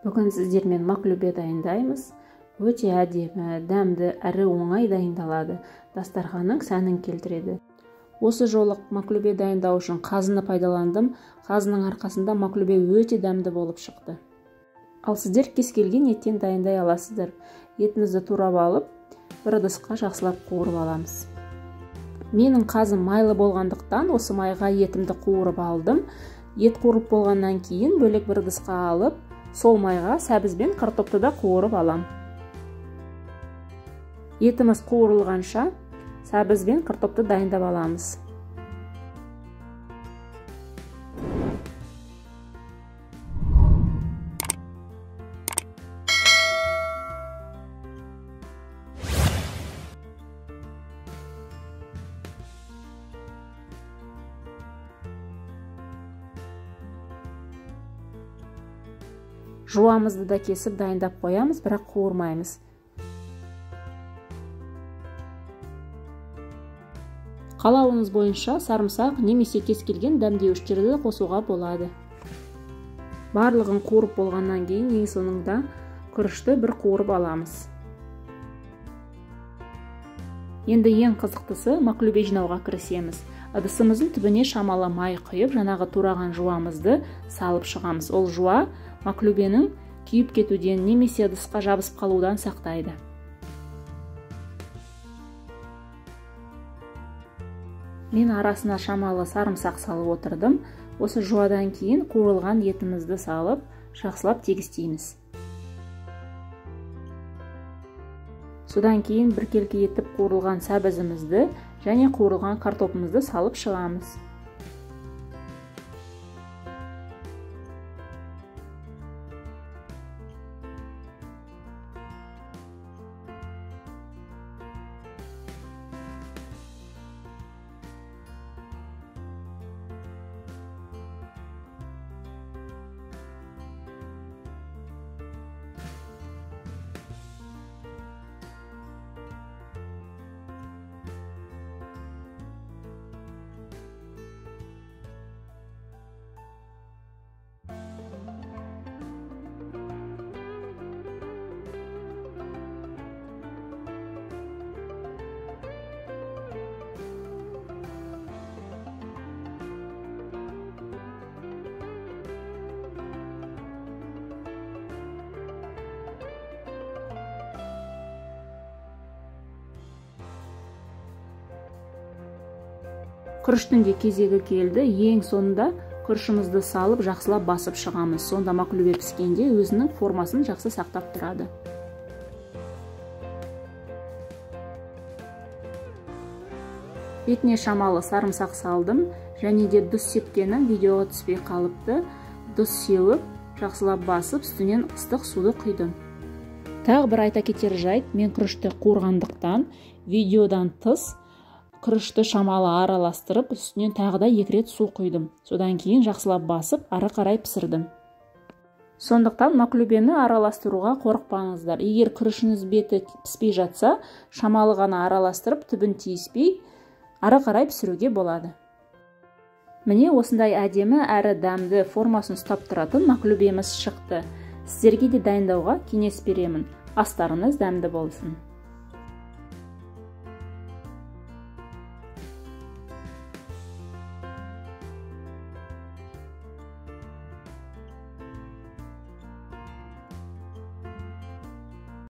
Бүгін сіздермен маклюбе дайындаймыз. Өте әдемі, дәмді, әрі оңай дайындалады. Дастарханның сәнін келтіреді. Осы жолы маклюбе дайындау үшін қазыны пайдаландым. Қазының арқасында маклюбе өте дәмді болып шықты. Ал сіздер кез келген еттен дайындай аласыздар. Етімізді турап алып, бір ыдысқа жақсылап қуырып аламыз. Менің қазым майлы болғандықтан осы майға етімді қуырып алдым. Ет қуырып болғаннан кейін бөлек бір ыдысқа алып, сол майға сәбіз бен картопты да қуырып алам. Етіміз қуырылғанша сәбіз бен картопты дайындап аламыз. Жуамызды да кесіп дайындап қоямыз, бірақ қуырмаймыз. Қалауыңыз бойынша сарымсақ немесе кез келген дәмдеуіштерді қосуға болады. Барлығын қуырып болғаннан кейін ең соңында күрішті бір қуырып аламыз. Енді ең қызықтысы маклюбе жинауға кірісеміз. Ыдысымыздың түбіне шамалы май құйып, жаңағы тураған жуамызды салып шығамыз. Ол жуа маклюбенің күйіп кетуден немесе ыдысқа жабысып қалудан сақтайды. Мен арасына шамалы сарымсақ салып отырдым. Осы жуадан кейін қуырылған етімізді салып, жақсылап тегістейміз. Содан кейін біркелкі етіп қуырылған сәбізімізді және қуырылған картопымызды салып шығамыз. Күріштің де кезегі келді. Ең соңында күрішімізді салып, жақсылап басып шығамыз. Сонда маклюбе піскенде өзінің формасын жақсы сақтап тұрады. Бетіне шамалы сарымсақ салдым, және де дұз сепкенім видеоға түспей қалыпты. Дұз сеуіп, жақсылап басып, үстінен ыстық суды құйдым. Тағы бір айта кетер жайт, мен күрішті қуырғандықтан видеодан тыс күрішті шамалы араластырып, үстінен тағы да 2 рет су құйдым. Содан кейін жақсылап басып, ары қарай пісірдім. Сондықтан маклюбені араластыруға қорықпаңыздар. Егер күрішіңіз беті піспей жатса, шамалы ғана араластырып, түбін тиіспей, ары қарай пісіруге болады. Міне осындай әдемі әрі дәмді формасын ұстап тұратын маклюбеміз шықты. Сіздерге де дайындауға кеңес беремін. Астарыңыз дәмді болсын.